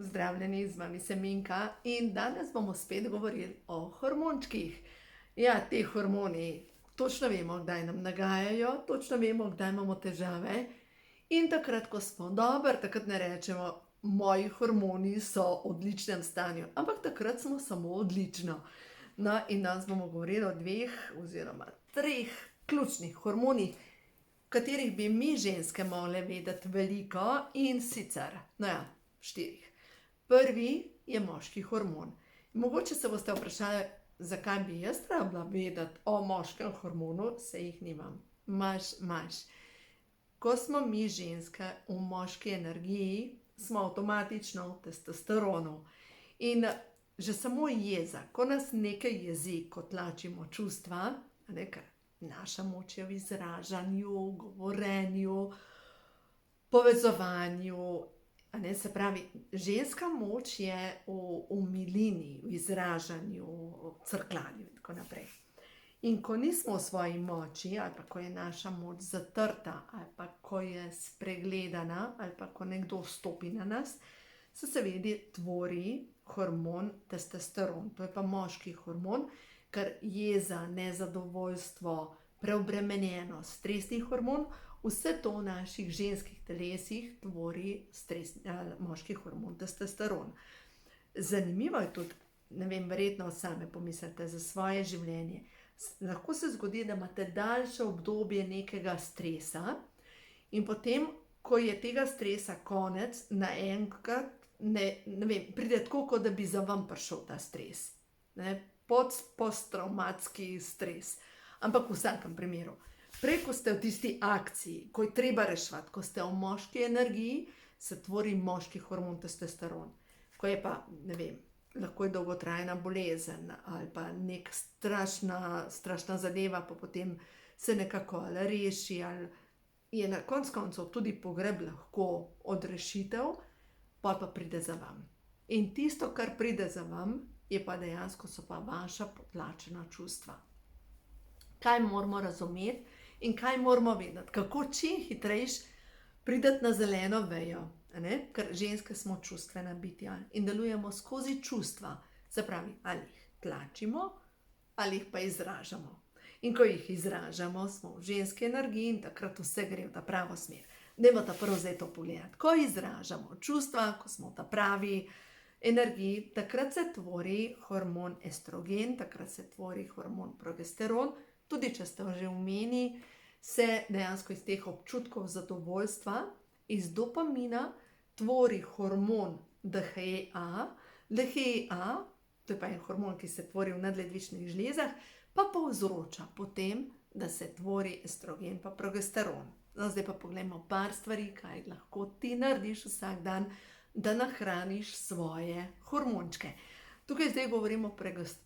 Pozdravljeni, z vami sem Minka in danes bomo spet govorili o hormončkih. Ja, te hormoni, točno vemo, kdaj nam nagajajo, točno vemo, kdaj imamo težave in takrat, ko smo dobri, takrat ne rečemo, moji hormoni so v odličnem stanju, ampak takrat smo samo odlično. No, in danes bomo govorili o 2 oziroma 3 ključnih hormonih, katerih bi mi ženske morale vedeti veliko, in sicer, 4. Prvi je moški hormon. Mogoče se boste vprašali, zakaj bi jaz rabila vedeti o moškem hormonu, saj jih nimam. Imaš. Ko smo mi ženske v moški energiji, smo avtomatično v testosteronu. In že samo jeza, ko nas nekaj jezi, ko tlačimo čustva, ker naša moč je v izražanju, govorenju, povezovanju, se pravi, ženska moč je v milini, v izražanju, v crkljanju in tako naprej. In ko nismo v svoji moči, ali pa ko je naša moč zatrta, ali pa ko je spregledana, ali pa ko nekdo stopi na nas, se seveda tvori hormon testosteron. To je pa moški hormon, ker jeza, nezadovoljstvo, preobremenjenost, stresni hormon, vse to v naših ženskih telesih tvori moški hormon testosteron. Zanimivo je tudi, ne vem, verjetno same pomislite za svoje življenje. Lahko se zgodi, da imate daljše obdobje nekega stresa in potem, ko je tega stresa konec, naenkrat, pride tako, kot da bi za vam prišel ta stres. Posttravmatski stres. Ampak v vsakem primeru. Prej, ko ste v tisti akciji, ko je treba reševati, ko ste v moški energiji, se tvori moški hormon testosteron. Ko je pa, lahko je dolgotrajna bolezen ali pa nek strašna zadeva, pa potem se nekako ali reši, ali je na koncu tudi pogreb lahko odrešitev, pa pride za vam. In tisto, kar pride za vam, je pa dejansko so pa vaša potlačena čustva. Kaj moramo razumeti in kaj moramo vedeti, kako čim hitrejš prideti na zeleno vejo, ker ženske smo čustvena bitja in delujemo skozi čustva, se pravi, ali jih tlačimo ali jih pa izražamo. In ko jih izražamo, smo v ženski energiji in takrat vse gre v ta pravo smer. Dajmo ta prvo zdaj to pogledati. Ko izražamo čustva, ko smo v ta pravi energiji, takrat se tvori hormon estrogen, takrat se tvori hormon progesteron. Tudi če ste že omenili, se dejansko iz teh občutkov zadovoljstva, iz dopamina tvori hormon DHEA. DHEA, to je pa en hormon, ki se tvori v nadledvičnih žlezah, pa povzroča potem, da se tvori estrogen pa progesteron. No, zdaj pa pogledamo par stvari, kaj lahko ti narediš vsak dan, da nahraniš svoje hormončke. Tukaj zdaj govorimo o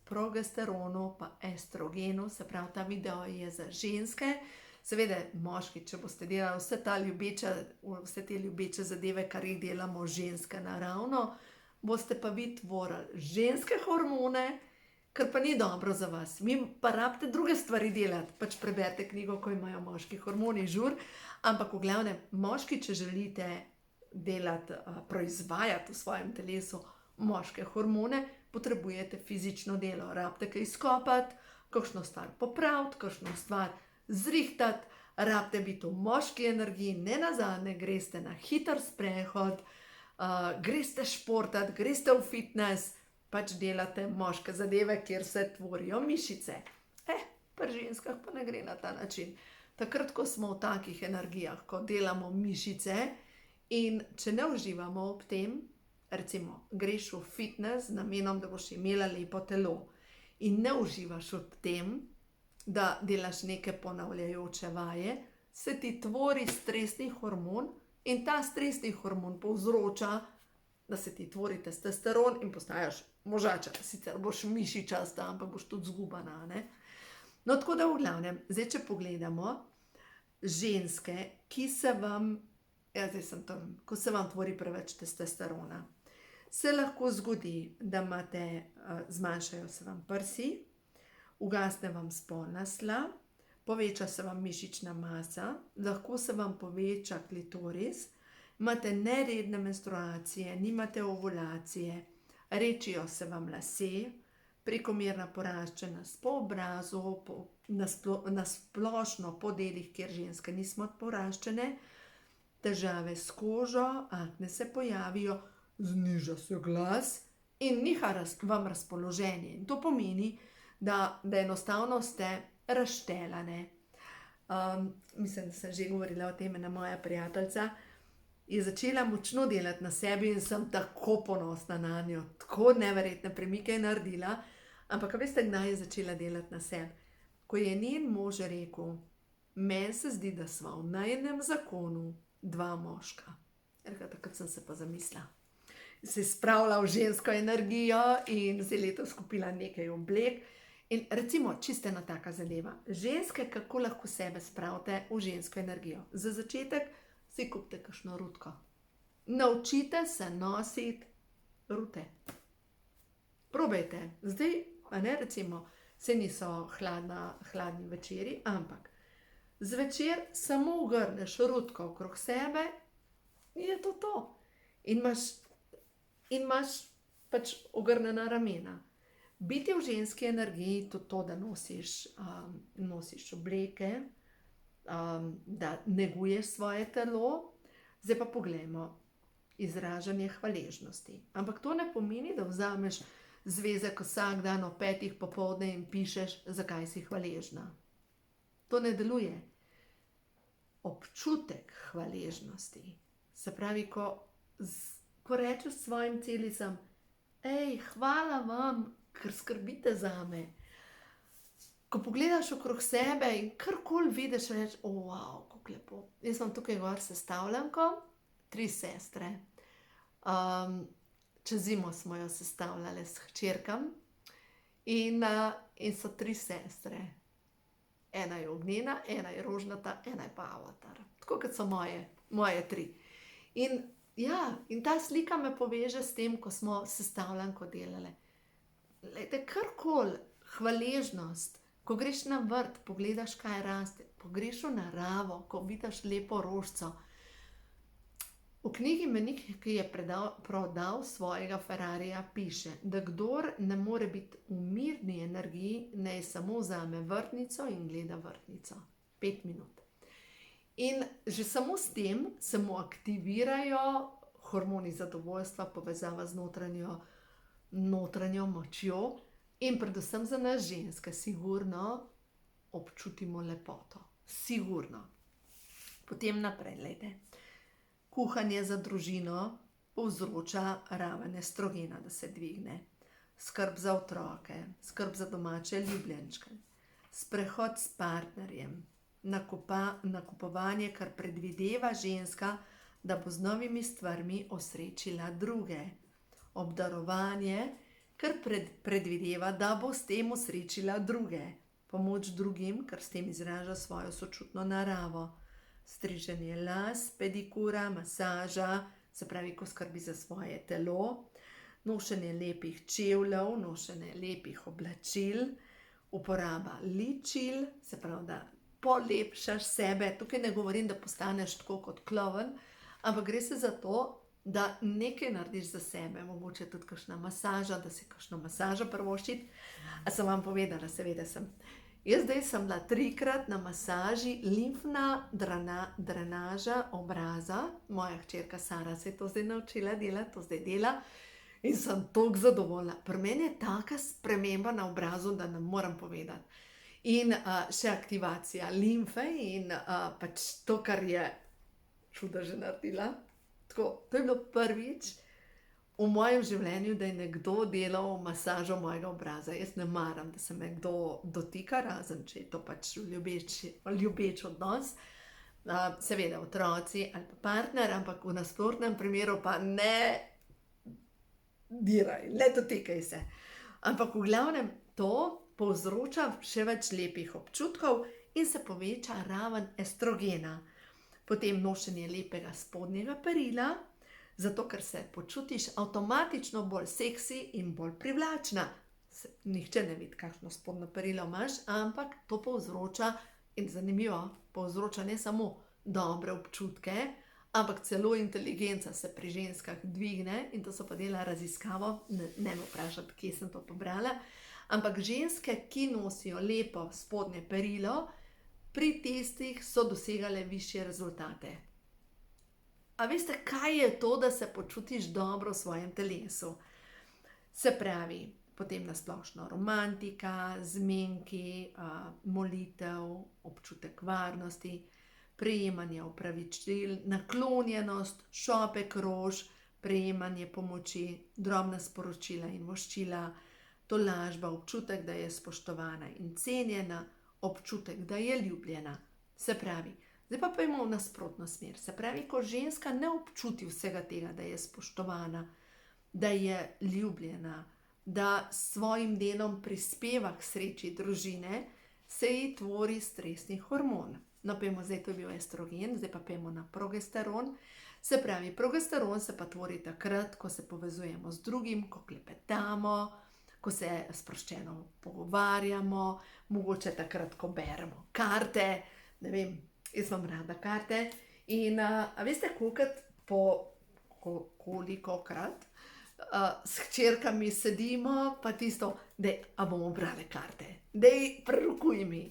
progesteronu pa estrogenu, se pravi, ta video je za ženske. Seveda, moški, če boste delali vse te ljubeče zadeve, kar jih delamo ženske naravno, boste pa vi tvorili ženske hormone, kar pa ni dobro za vas. Vi pa rabite druge stvari delati, pač preberite knjigo, ko imajo moški hormoni žur, ampak v glavnem, moški, če želite delati, proizvajati v svojem telesu moške hormone, potrebujete fizično delo, rabite kaj izkopati, kakšno stvar popraviti, kakšno stvar zrihtati, rabite biti v moški energiji, ne nazadnje greste na hiter sprehod, greste športati, greste v fitness, pač delate moške zadeve, kjer se tvorijo mišice. Pri ženskah pa ne gre na ta način. Takrat, ko smo v takih energijah, ko delamo mišice in če ne uživamo ob tem, recimo, greš v fitness z namenom, da boš imela lepo telo in ne uživaš ob tem, da delaš neke ponavljajoče vaje, se ti tvori stresni hormon in ta stresni hormon povzroča, da se ti tvori testosteron in postaješ možača. Sicer boš mišičasta, ampak boš tudi zgubana, No, tako da v glavnem, zdaj če pogledamo, ženske, ki se vam, ko se vam tvori preveč testosterona, se lahko zgodi, da zmanjšajo se vam prsi, ugasne vam spolna sla, poveča se vam mišična masa, lahko se vam poveča klitoris, imate neredne menstruacije, nimate ovulacije, rečijo se vam lase, prekomerna poraščenost po obrazu, na splošno po delih, kjer ženske nismo poraščene, težave s kožo, akne se pojavijo, zniža se glas in niha vam razpoloženje. In to pomeni, da enostavno ste razštelane. Mislim, da sem že govorila o tem, ena moja prijateljica je začela močno delati na sebi in sem tako ponosna na njo, tako neverjetne premike je naredila. Ampak veste, kdaj je začela delati na sebi? Ko je njen mož rekel, meni se zdi, da sva v najinem zakonu dva moška. Takrat sem se pa zamislila. Se spravila v žensko energijo in z letos kupila nekaj oblek. In recimo, čisto ena taka zadeva. Ženske, kako lahko sebe spravite v žensko energijo? Za začetek si kupite kakšno rutko. Naučite se nositi rute. Probajte. Zdaj, a ne, recimo, se niso hladni večeri, ampak zvečer samo ugrneš rutko okrog sebe in je to. In imaš pač ugrnjena ramena. Biti v ženski energiji tudi to, da nosiš obleke, da neguješ svoje telo. Zdaj pa poglejmo, izražanje hvaležnosti. Ampak to ne pomeni, da vzameš zvezek vsak dan ob 5 popoldne in pišeš, zakaj si hvaležna. To ne deluje. Občutek hvaležnosti, se pravi, ko rečeš svojim celicam, hvala vam, ker skrbite zame. Ko pogledaš okrog sebe in karkoli vidiš, rečeš, wow, kako lepo. Jaz sem tukaj gor sestavljanko, 3 sestre. Čez zimo smo jo sestavljale s hčerkam in so 3 sestre. Ena je ognjena, ena je rožnata, ena je pa avatar. Tako kot so moje 3. In ta slika me poveže s tem, ko smo sestavljanko delale. Glejte, karkoli, hvaležnost, ko greš na vrt, pogledaš, kaj raste, ko greš v naravo, ko vidiš lepo rožico. V knjigi Menik, ki je prodal svojega Ferrarija, piše, da kdor ne more biti v mirni energiji, naj samo vzame vrtnico in gleda vrtnico. 5 minut. In že samo s tem se mu aktivirajo hormoni zadovoljstva, povezava z notranjo močjo in predvsem za nas ženske sigurno občutimo lepoto. Sigurno. Potem naprej, gledajte. Kuhanje za družino povzroča raven estrogena, da se dvigne. Skrb za otroke, skrb za domače ljubljenčke, sprehod s partnerjem, nakupovanje, kar predvideva ženska, da bo z novimi stvarmi osrečila druge. Obdarovanje, kar predvideva, da bo s tem osrečila druge. Pomoč drugim, kar s tem izraža svojo sočutno naravo. Striženje las, pedikura, masaža, se pravi, ko skrbi za svoje telo, nošenje lepih čevljev, nošenje lepih oblačil, uporaba ličil, se pravi, da polepšaš sebe. Tukaj ne govorim, da postaneš tako kot klovn, ampak gre se za to, da nekaj narediš za sebe, mogoče tudi kakšna masaža, da si kakšno masažo privoščiti. A sem vam povedala, seveda sem. Jaz zdaj sem bila 3-krat na masaži, limfna drenaža obraza. Moja hčerka Sara se je to zdaj naučila delati, to zdaj dela in sem toliko zadovoljna. Pri meni je taka sprememba na obrazu, da ne moram povedati. In še aktivacija limfe in pač to, kar je čuda že naredila. Tako, to je bilo prvič v mojem življenju, da je nekdo delal masažo mojega obraza. Jaz ne maram, da se me kdo dotika, razen če je to pač ljubeč odnos. Seveda otroci ali pa partner, ampak v nasprotnem primeru pa ne diraj, ne dotikaj se. Ampak v glavnem to povzroča še več lepih občutkov in se poveča raven estrogena. Potem nošenje lepega spodnjega perila, zato ker se počutiš avtomatično bolj seksi in bolj privlačna. Nihče ne vidi, kakšno spodnjo perilo imaš, ampak to povzroča, in zanimivo, povzroča ne samo dobre občutke, ampak celo inteligenca se pri ženskah dvigne, in to so pa delali raziskavo, ne me vprašati, kje sem to pobrala, ampak ženske, ki nosijo lepo spodnje perilo, pri testih so dosegale višje rezultate. A veste, kaj je to, da se počutiš dobro v svojem telesu? Se pravi, potem nasplošno romantika, zmenki, molitev, občutek varnosti, prejemanje opravičil, naklonjenost, šopek rož, prejemanje pomoči, drobna sporočila in voščila, tolažba, občutek, da je spoštovana in cenjena, občutek, da je ljubljena. Se pravi, zdaj pa pojdimo v nasprotno smer. Se pravi, ko ženska ne občuti vsega tega, da je spoštovana, da je ljubljena, da s svojim delom prispeva k sreči družine, se ji tvori stresni hormon. No, pojmo, zdaj to je bil estrogen, zdaj pa pojmo na progesteron. Se pravi, progesteron se pa tvori takrat, ko se povezujemo z drugim, ko klepetamo, ko se sproščeno pogovarjamo, mogoče takrat, ko beremo karte, ne vem, jaz imam rada karte. In a veste, kolikokrat s hčerkami sedimo, pa tisto, dej, a bomo brale karte, dej, prerokuj mi.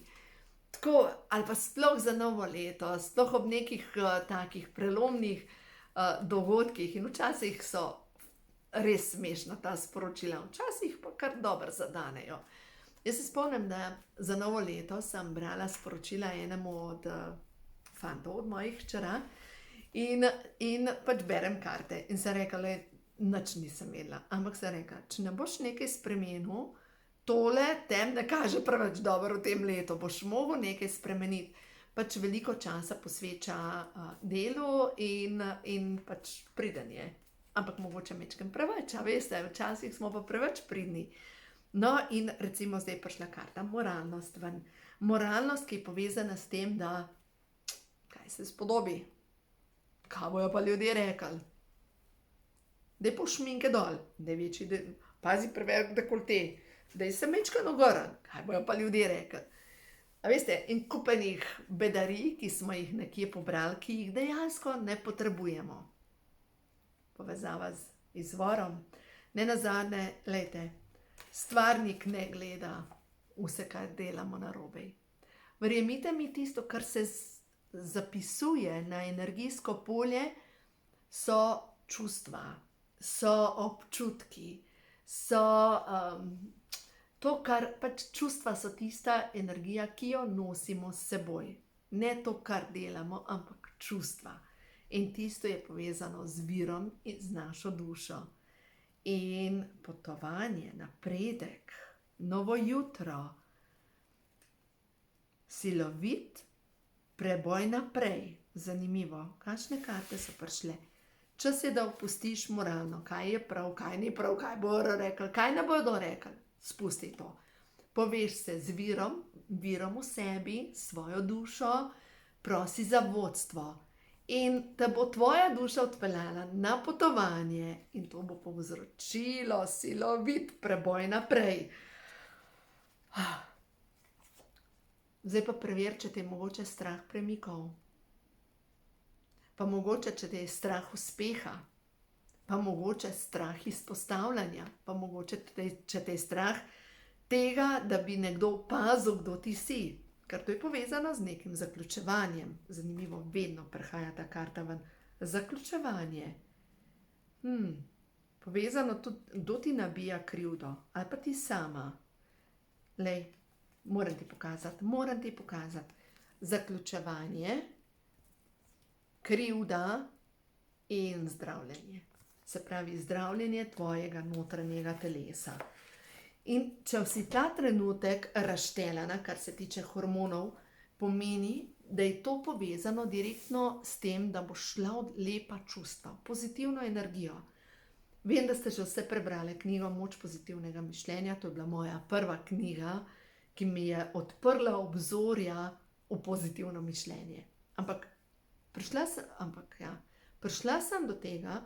Tako, ali pa sploh za novo leto, sploh ob nekih takih prelomnih dogodkih, in včasih so res smešna ta sporočila, včasih pa kar dobro zadanejo. Jaz se spomnim, da za novo leto sem brala sporočila enemu od fantov, od mojih hčera, in pač berem karte. In sem rekla, nič nisem vedela, ampak sem rekla, če ne boš nekaj spremenil, tole tem ne kaže preveč dobro v tem letu, boš mogel nekaj spremeniti. Pač veliko časa posveča delu in pač pridanje. Ampak mogoče mečkam preveč, a veste, včasih smo pa preveč pridni. No, in recimo zdaj je prišla karta moralnost ven. Moralnost, ki je povezana s tem, da kaj se spodobi, kaj bojo pa ljudje rekli. Daj po šminke dol, daj večji, pazi prevelik dekolte, daj se mečkano gor, kaj bojo pa ljudje rekli. A veste, in kupenih bedarij, ki smo jih nekje pobrali, ki jih dejansko ne potrebujemo. Povezava z izvorom. Nenazadnje, glejte, stvarnik ne gleda vse, kar delamo narobe. Verjemite mi, tisto, kar se zapisuje na energijsko polje, so čustva, so občutki, so to, kar pač čustva so tista energija, ki jo nosimo s seboj. Ne to, kar delamo, ampak čustva. In tisto je povezano z virom in z našo dušo. In potovanje, napredek, novo jutro, silovit preboj naprej. Zanimivo, kakšne karte so prišle. Čas je, da opustiš moralno, kaj je prav, kaj ni prav, kaj bodo rekli, kaj ne bodo rekli. Spusti to. Poveš se z virom v sebi, svojo dušo, prosi za vodstvo. In te bo tvoja duša odpeljala na potovanje in to bo povzročilo silovit preboj naprej. Zdaj pa preveri, če te je mogoče strah premikov. Pa mogoče, če te je strah uspeha. Pa mogoče strah izpostavljanja. Pa mogoče, če te je strah tega, da bi nekdo opazil, kdo ti si. Ker to je povezano z nekim zaključevanjem. Zanimivo, vedno prihaja ta karta ven. Zaključevanje. Povezano tudi, kdo ti nabija krivdo. Ali pa ti sama. Lej, moram ti pokazati. Zaključevanje, krivda in zdravljenje. Se pravi, zdravljenje tvojega notranjega telesa. In če si ta trenutek razštelana, kar se tiče hormonov, pomeni, da je to povezano direktno s tem, da boš šla od lepa čustva, pozitivno energijo. Vem, da ste že vse prebrali knjigo Moč pozitivnega mišljenja, to je bila moja prva knjiga, ki mi je odprla obzorja v pozitivno mišljenje. Ampak prišla sem do tega,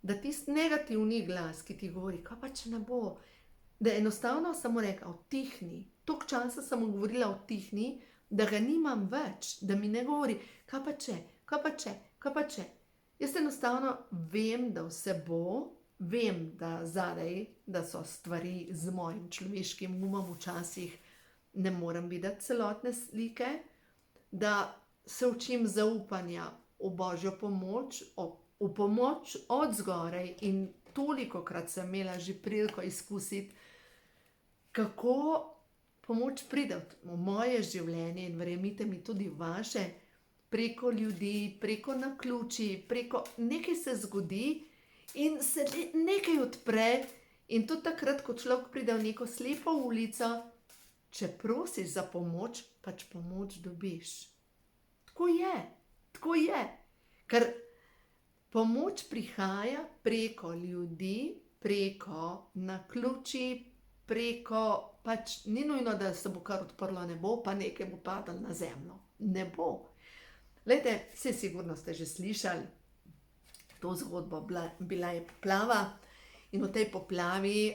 da tisti negativni glas, ki ti govori, kaj pa če ne bo, da enostavno samo reka, utihni. Toliko časa sem mu govorila utihni, da ga nimam več, da mi ne govori, kaj pa če, kaj pa če, kaj pa če. Jaz enostavno vem, da vse bo, vem, da zadaj, da so stvari z mojim človeškim umom včasih ne morem videti celotne slike, da se učim zaupanja v Božjo pomoč, v pomoč od zgoraj in tolikokrat sem imela že priliko izkusiti, kako pomoč pride v moje življenje in verjemite mi tudi v vaše, preko ljudi, preko naključij, preko nekaj se zgodi in se nekaj odpre in tudi takrat, ko človek pride v neko slepo ulico, če prosiš za pomoč, pač pomoč dobiš. Tako je, ker pomoč prihaja preko ljudi, preko naključij, preko, pač ni nujno, da se bo kar odprlo nebo, pa nekaj bo padalo na zemljo. Ne bo. Glejte, vse sigurno ste že slišali to zgodbo, bila je poplava in v tej poplavi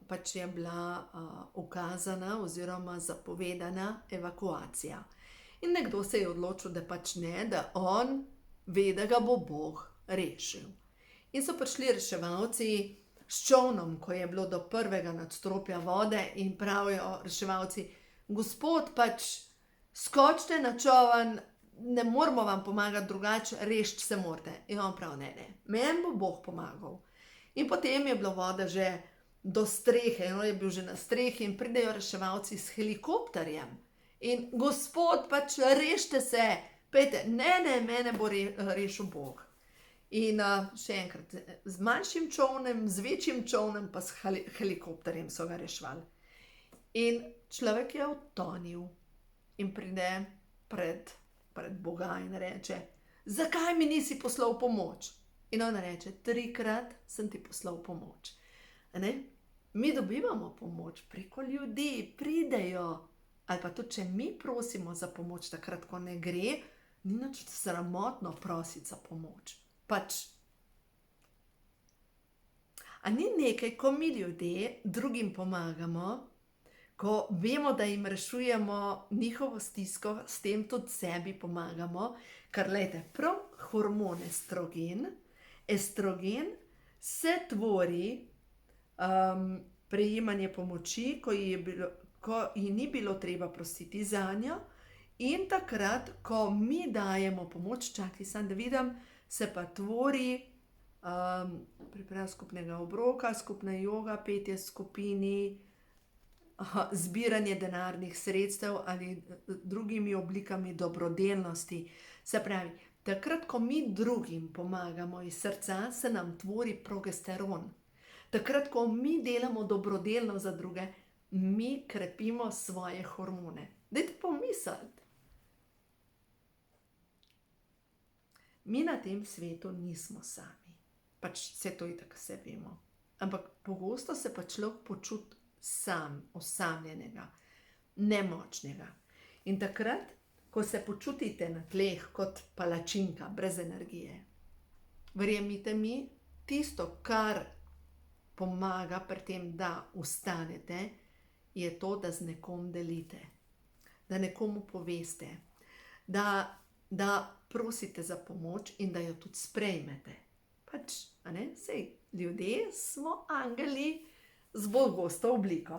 pač je bila ukazana oziroma zapovedana evakuacija. In nekdo se je odločil, da pač ne, da on ve, da ga bo Bog rešil. In so prišli reševalci s čolnom, ko je bilo do prvega nadstropja vode in pravijo reševalci, gospod, pač skočite na čoln, ne moramo vam pomagati drugače, rešiti se morate. In on pravi, ne, meni bo Bog pomagal. In potem je bila voda že do strehe, on je bil že na strehi in pridejo reševalci s helikopterjem. In gospod, pač rešite se, pejte, ne, mene bo rešil Bog. In še enkrat, z manjšim čolnem, z večjim čolnem, pa s helikopterjem so ga reševali. In človek je utonil in pride pred Boga in reče, zakaj mi nisi poslal pomoč? In on reče, 3-krat sem ti poslal pomoč. Mi dobivamo pomoč preko ljudi, pridejo. Ali pa tudi, če mi prosimo za pomoč takrat, ko ne gre, ni nič sramotno prositi za pomoč. Pač. A ni nekaj, ko mi ljudje drugim pomagamo, ko vemo, da jim rešujemo njihovo stisko, s tem tudi sebi pomagamo, ker glejte, prav hormon estrogen se tvori prejemanje pomoči, ko ji ni bilo treba prositi zanjo in takrat, ko mi dajemo pomoč, čakaj sam, da vidim, se pa tvori priprava skupnega obroka, skupna joga, petje skupini, zbiranje denarnih sredstev ali drugimi oblikami dobrodelnosti. Se pravi, takrat, ko mi drugim pomagamo iz srca, se nam tvori progesteron. Takrat, ko mi delamo dobrodelno za druge, mi krepimo svoje hormone. Dajte pomisliti. Mi na tem svetu nismo sami. Pač vse to itak vse vemo. Ampak pogosto se pa človek počuti sam, osamljenega, nemočnega. In takrat, ko se počutite na tleh kot palačinka, brez energije, verjemite mi, tisto, kar pomaga pri tem, da ustanete, je to, da z nekom delite, da nekomu poveste, da prosite za pomoč in da jo tudi sprejmete. Pač, sej, ljudje smo angeli z bolj gosto obliko.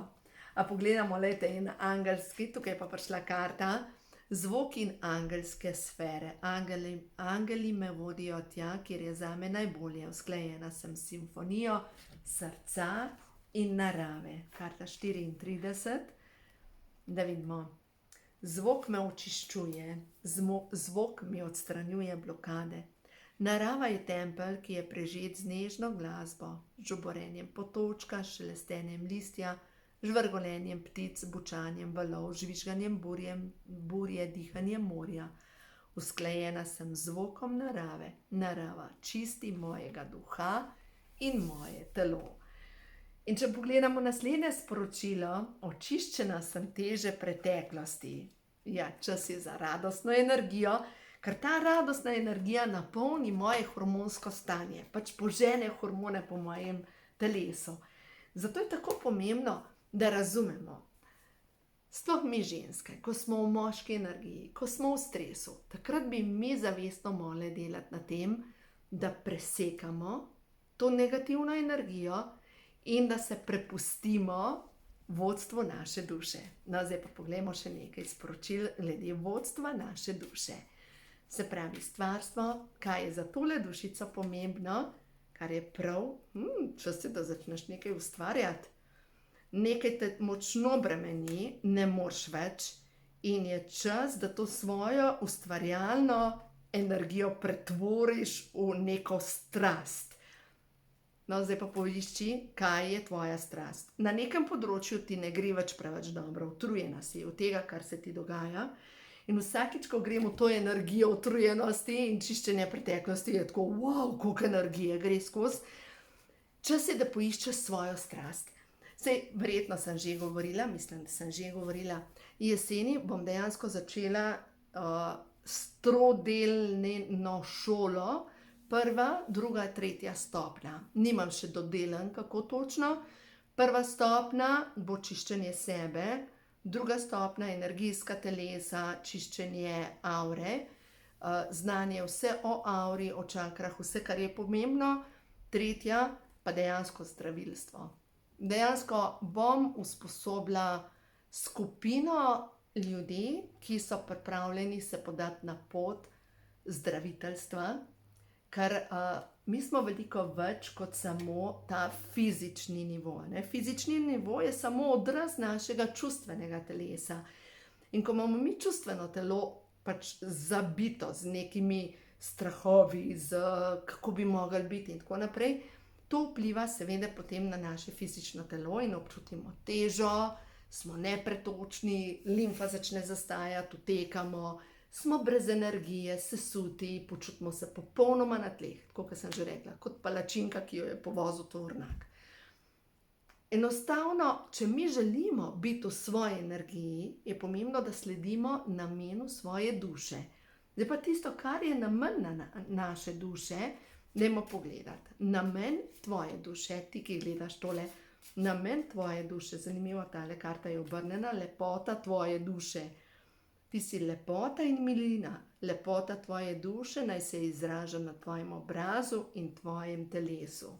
A pogledamo, lejte, in angelski, tukaj pa prišla karta, zvok in angelske sfere. Angeli me vodijo tja, kjer je zame najbolje, usklajena sem s simfonijo srca in narave. Karta 34, da vidimo. Zvok me očiščuje, zvok mi odstranjuje blokade. Narava je tempelj, ki je prežet z nežno glasbo, žuborenjem potočka, šelestenjem listja, žvrgolenjem ptic, bučanjem valov, žvižganjem burje, dihanjem morja. Usklajena sem z zvokom narave. Narava čisti mojega duha in moje telo. In če pogledamo naslednje sporočilo, očiščena sem teže preteklosti. Ja, čas je za radostno energijo, ker ta radostna energija napolni moje hormonsko stanje, pač požene hormone po mojem telesu. Zato je tako pomembno, da razumemo. Sploh mi ženske, ko smo v moški energiji, ko smo v stresu, takrat bi mi zavestno morali delati na tem, da presekamo to negativno energijo in da se prepustimo vodstvu naše duše. No, zdaj pa poglejmo še nekaj sporočil glede vodstva naše duše. Se pravi, stvarstvo, kaj je za tole dušico pomembno, kar je prav, čas je, da začneš nekaj ustvarjati. Nekaj te močno bremeni, ne moreš več in je čas, da to svojo ustvarjalno energijo pretvoriš v neko strast. No, zdaj pa poišči, kaj je tvoja strast. Na nekem področju ti ne gre več preveč dobro, utrujena si od tega, kar se ti dogaja. In vsakič, ko gremo to energijo utrujenosti in čiščenja preteklosti, je tako, wow, koliko energije gre skozi. Čas je, da poiščeš svojo strast. Sej, verjetno sem že govorila, mislim, da sem že govorila, jeseni bom dejansko začela s trodelno šolo, 1., 2., 3. stopnja. Nimam še dodelan, kako točno. 1. stopnja bo čiščenje sebe, 2. stopnja energijska telesa, čiščenje aure, znanje vse o auri, o čakrah, vse, kar je pomembno. 3. pa dejansko zdravilstvo. Dejansko bom usposobila skupino ljudi, ki so pripravljeni se podati na pot zdraviteljstva, ker mi smo veliko več kot samo ta fizični nivo. Ne? Fizični nivo je samo odraz našega čustvenega telesa. In ko imamo mi čustveno telo pač zabito z nekimi strahovi, kako bi mogli biti in tako naprej, to vpliva seveda potem na naše fizično telo in občutimo težo, smo nepretočni, limfa začne zastajati, utekamo, smo brez energije, sesuti, počutimo se popolnoma na tleh, tako kot sem že rekla, kot palačinka, ki jo je povozil tovornjak. Enostavno, če mi želimo biti v svoji energiji, je pomembno, da sledimo namenu svoje duše. Zdaj pa tisto, kar je namen naše duše, dajmo pogledati. Namen tvoje duše, ti, ki gledaš tole, namen tvoje duše, zanimivo, tale karta je obrnjena, lepota tvoje duše. Ti si lepota in milina, lepota tvoje duše naj se izraža na tvojem obrazu in tvojem telesu.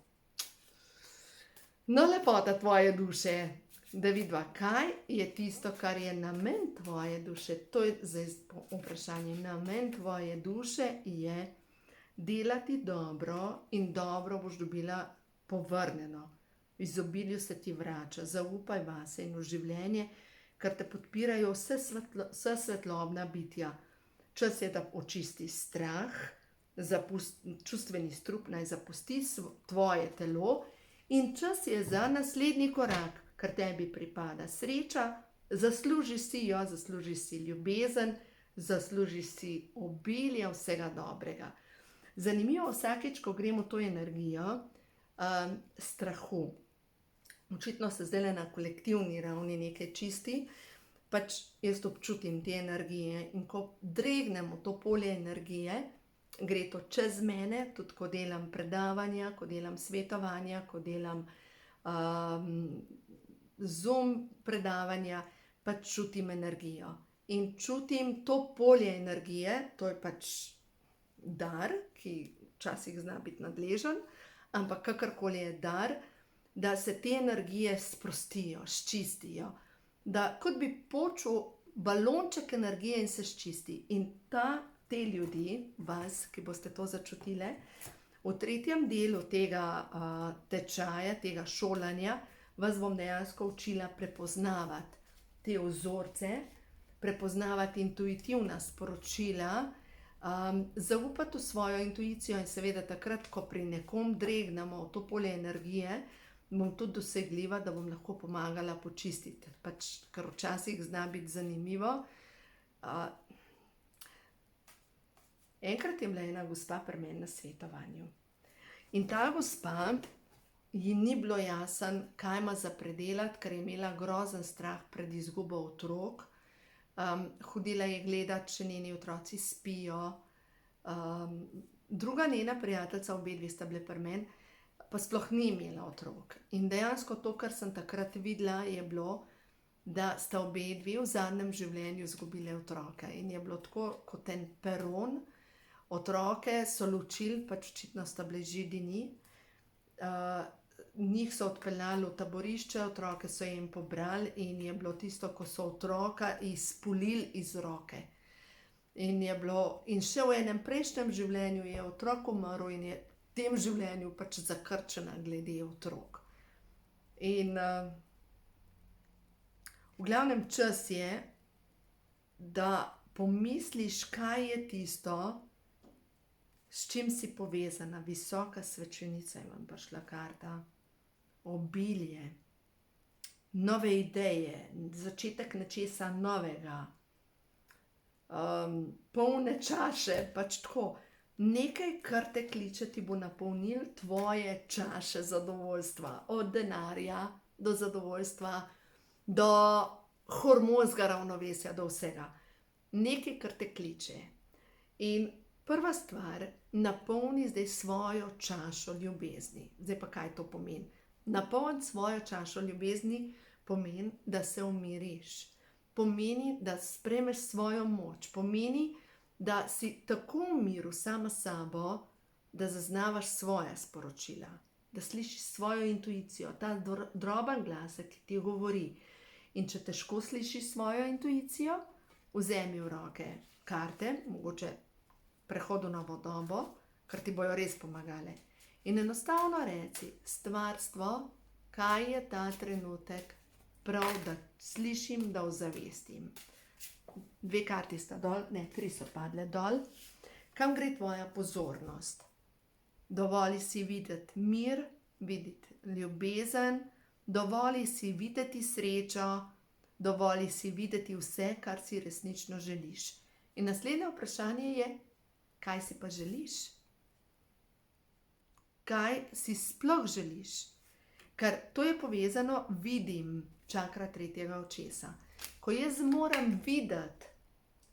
No, lepota tvoje duše, da vidva, kaj je tisto, kar je namen tvoje duše. To je zdaj vprašanje. Namen tvoje duše je delati dobro in dobro boš dobila povrnjeno. V izobilju se ti vrača, zaupaj vase in v življenje, ker te podpirajo vse svetlobna bitja. Čas je, da očisti strah, čustveni strup naj zapusti tvoje telo in čas je za naslednji korak, ker tebi pripada sreča, zaslužiš si jo, zaslužiš si ljubezen, zaslužiš si obilje vsega dobrega. Zanimivo, vsakeč, ko gremo to energijo strahu, očitno se zdaj na kolektivni ravni nekaj čisti, pač jaz občutim te energije in ko dregnemo to polje energije, gre to čez mene, tudi ko delam predavanja, ko delam svetovanja, ko delam Zoom predavanja, pač čutim energijo. In čutim to polje energije, to je pač dar, ki včasih zna biti nadležen, ampak kakorkoli je dar, da se te energije sprostijo, sčistijo, da kot bi počul balonček energije in se sčisti. In te ljudi, vas, ki boste to začutile, v 3. delu tega tečaja, tega šolanja, vas bom dejansko učila prepoznavati te vzorce, prepoznavati intuitivna sporočila, zaupati v svojo intuicijo in seveda takrat, ko pri nekom dregnemo v to polje energije, bom tudi dosegljiva, da bom lahko pomagala počistiti. Pač, ker včasih zna biti zanimivo. Enkrat je bila ena gospa pri meni na svetovanju. In ta gospa, ji ni bilo jasno, kaj ima za predelati, ker je imela grozen strah pred izgubo otrok. Hodila je gledati, če njeni otroci spijo. Druga njena prijateljica, obedve sta bile pri meni, pa sploh ni imela otrok. In dejansko to, kar sem takrat videla, je bilo, da sta obedve v zadnjem življenju izgubile otroka. In je bilo tako kot en peron, Otroke so ločili, pač očitno sta bili židini. Njih so odpeljali v taborišče, otroke so jim pobrali in je bilo tisto, ko so otroka izpulili iz roke. In še v enem prejšnjem življenju je otrok umrl in je v tem življenju pač zakrčena glede otrok. In v glavnem čas je, da pomisliš, kaj je tisto, s čim si povezana. Visoka svečenica, imam prišla karta, obilje, nove ideje, začetek nečesa novega, polne čaše, pač tako. Nekaj, kar te kliče, ti bo napolnil tvoje čaše zadovoljstva, od denarja do zadovoljstva, do hormonskega ravnovesja, do vsega. Nekaj, kar te kliče. In prva stvar, napolni zdaj svojo čašo ljubezni. Zdaj pa kaj to pomeni? Napolni svojo čašo ljubezni pomeni, da se umiriš. Pomeni, da sprejmeš svojo moč. Pomeni, da si tako v miru sama s sabo, da zaznavaš svoja sporočila, da slišiš svojo intuicijo, ta droben glasek, ki ti govori. In če težko slišiš svojo intuicijo, vzemi v roke karte, mogoče prehod v novo dobo, ker ti bojo res pomagale. In enostavno reci, stvarstvo, kaj je ta trenutek prav, da slišim, da ozavestim. 2 karti sta dol, ne, 3 so padle dol. Kam gre tvoja pozornost? Dovoli si videti mir, videti ljubezen, dovoli si videti srečo, dovoli si videti vse, kar si resnično želiš. In naslednje vprašanje je, kaj si pa želiš? Kaj si sploh želiš? Ker to je povezano, vidim, čakra 3. očesa. Ko jaz moram videti,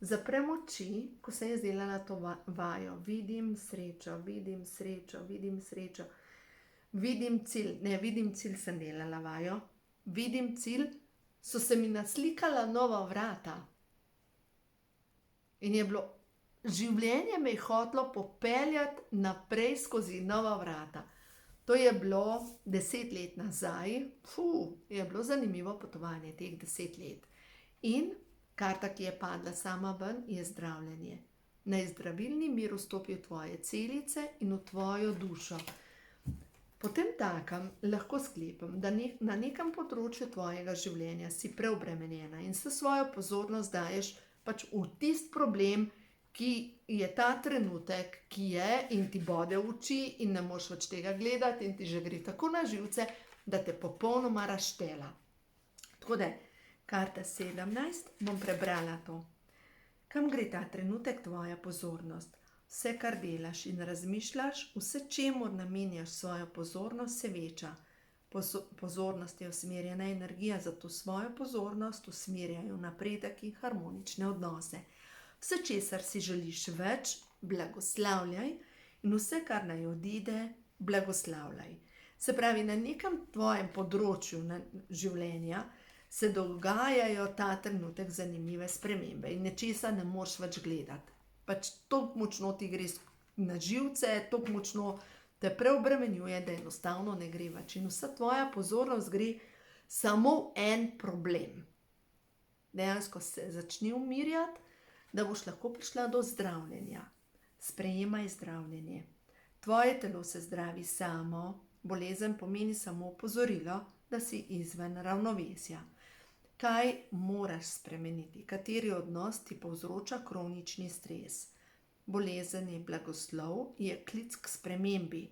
zaprem oči, ko sem jaz delala to vajo, vidim srečo, vidim srečo, vidim srečo, vidim cilj, ne vidim cilj, sem delala vajo, vidim cilj, so se mi naslikala nova vrata. In je bilo, življenje me je hotelo popeljati naprej skozi nova vrata. To je bilo 10 let nazaj, je bilo zanimivo potovanje teh 10 let. In karta, ki je padla sama ven, je zdravljenje. Naj zdravilni mir vstopi v tvoje celice in v tvojo dušo. Potem takem lahko sklepam, da na nekem področju tvojega življenja si preobremenjena in se svojo pozornost daješ pač v tisti problem, ki je ta trenutek, ki je in ti bode v oči in ne moreš več tega gledati in ti že gre tako na živce, da te popolnoma razštela. Tako da, karta 17, bom prebrala to. Kam gre ta trenutek tvoja pozornost? Vse, kar delaš in razmišljaš, vse, čemur namenjaš svojo pozornost, se veča. Pozornost je usmerjena energija, zato svojo pozornost usmerjajo v napredek in harmonične odnose. Vse, česar si želiš več, blagoslavljaj, in vse, kar naj odide, blagoslavljaj. Se pravi, na nekem tvojem področju življenja se dogajajo ta trenutek zanimive spremembe in nečesa ne moreš več gledati. Pač toliko močno ti gre na živce, toliko močno te preobremenjuje, da enostavno ne gre več. In vsa tvoja pozornost gre samo v en problem. Dejansko se začni umirjati, da boš lahko prišla do zdravljenja. Sprejemaj zdravljenje. Tvoje telo se zdravi samo, bolezen pomeni samo opozorilo, da si izven ravnovesja. Kaj moraš spremeniti? Kateri odnos ti povzroča kronični stres? Bolezen je blagoslov, je klic k spremembi.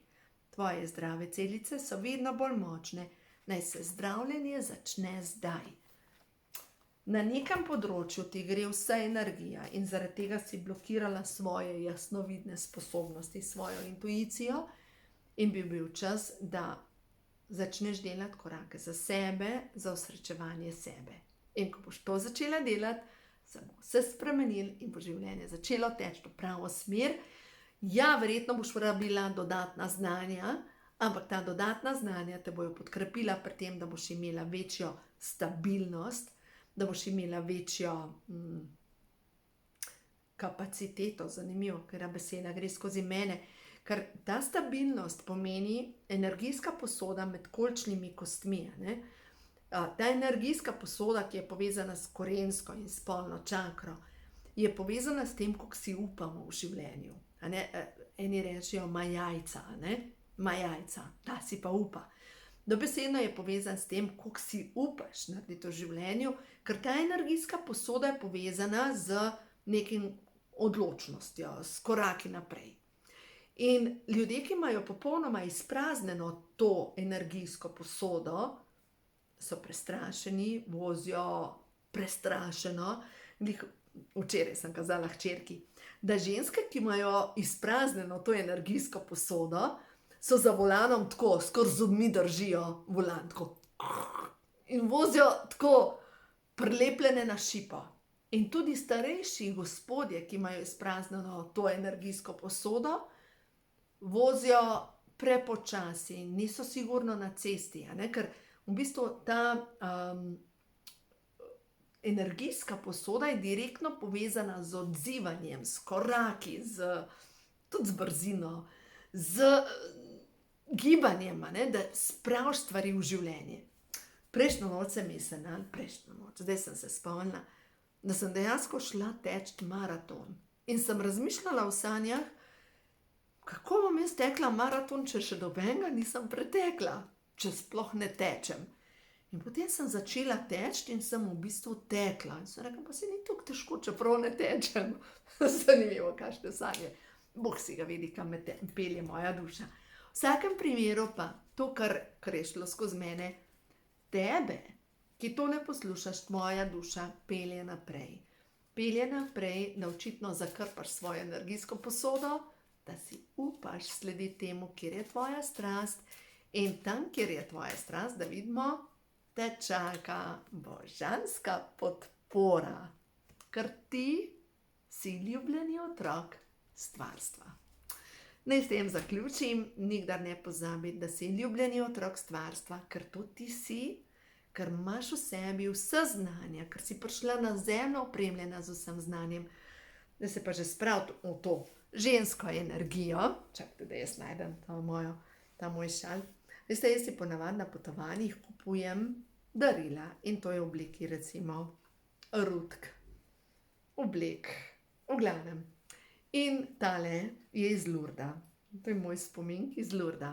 Tvoje zdrave celice so vedno bolj močne, naj se zdravljenje začne zdaj. Na nekem področju ti gre vsa energija in zaradi tega si blokirala svoje jasnovidne sposobnosti, svojo intuicijo in bi bil čas, da začneš delati korake za sebe, za osrečevanje sebe. In ko boš to začela delati, se bo vse spremenilo in bo življenje začelo teči v pravo smer. Ja, verjetno boš rabila dodatna znanja, ampak ta dodatna znanja te bojo podkrepila pri tem, da boš imela večjo stabilnost, da boš imela večjo kapaciteto, zanimivo, ker beseda gre skozi mene, ker ta stabilnost pomeni energijska posoda med kolčnimi kostmi. Ne? Ta energijska posoda, ki je povezana s korensko in spolno čakro, je povezana s tem, kako si upamo v življenju. Eni rečejo, ima jajca, ima jajca, ta si pa upa. Dobesedno je povezan s tem, kako si upaš narediti v življenju, ker ta energijska posoda je povezana z nekim odločnostjo, s koraki naprej. In ljudje, ki imajo popolnoma izpraznjeno to energijsko posodo, so prestrašeni, vozijo prestrašeno. Včeraj sem kazala hčerki, da ženske, ki imajo izpraznjeno to energijsko posodo, so za volanom tako, skoraj z zobmi držijo volan, tako. In vozijo tako prilepljene na šipo. In tudi starejši gospodje, ki imajo izpraznjeno to energijsko posodo, vozijo prepočasi, niso sigurno na cesti, ker v bistvu ta energijska posoda je direktno povezana z odzivanjem, s koraki, tudi z brzino, z gibanjem, da spraviš stvari v življenje. Prejšnjo noč sem mislila, zdaj sem se spomnila, da sem dejansko šla teč maraton. In sem razmišljala v sanjah, kako bom jaz tekla maraton, če še nobenega nisem pretekla, če sploh ne tečem. In potem sem začela teči in sem v bistvu tekla. In sem rekla, pa se ni tako težko, čeprav ne tečem. Zanimivo, kakšne sanje. Bog si ga vidi, kam me pelje moja duša. V vsakem primeru pa to, kar je šlo skozi mene, tebe, ki to ne poslušaš, tvoja duša pelje naprej. Pelje naprej, da očitno zakrpaš svojo energijsko posodo, da si upaš slediti temu, kjer je tvoja strast. In tam, kjer je tvoja strast, da vidimo, te čaka božanska podpora, ker ti si ljubljeni otrok stvarstva. Naj s tem zaključim, nikdar ne pozabi, da si ljubljeni otrok stvarstva, ker to ti si, ker imaš v sebi vse znanja, ker si prišla na zemljo opremljena z vsem znanjem, da se pa že spraviti v to žensko energijo. Čakajte, da jaz najdem ta moj šal. Veste, jaz si ponavadi na potovanjih kupujem darila in to je v obliki recimo rutk, oblek, v glavnem. In tale je iz Lurda, to je moj spomin iz Lurda.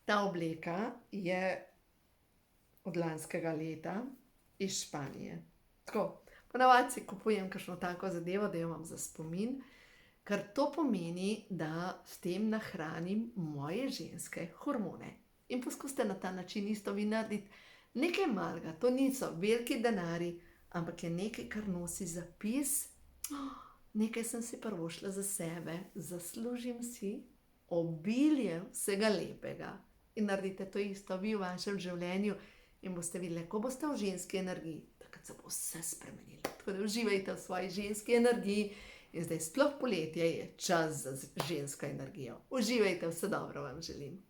Ta obleka je od lanskega leta iz Španije. Tako, ponavadi si kupujem kakšno tako zadevo, da jo imam za spomin, ker to pomeni, da s tem nahranim moje ženske hormone. In poskusite na ta način isto vi narediti nekaj malega. To niso veliki denari, ampak je nekaj, kar nosi zapis. Nekaj sem si privoščila za sebe, zaslužim si obilje vsega lepega. In naredite to isto vi v vašem življenju in boste videli, ko boste v ženski energiji, takrat se bo vse spremenilo. Tako da uživajte v svoji ženski energiji in zdaj sploh poletje je čas za žensko energijo. Uživajte, vse dobro vam želim.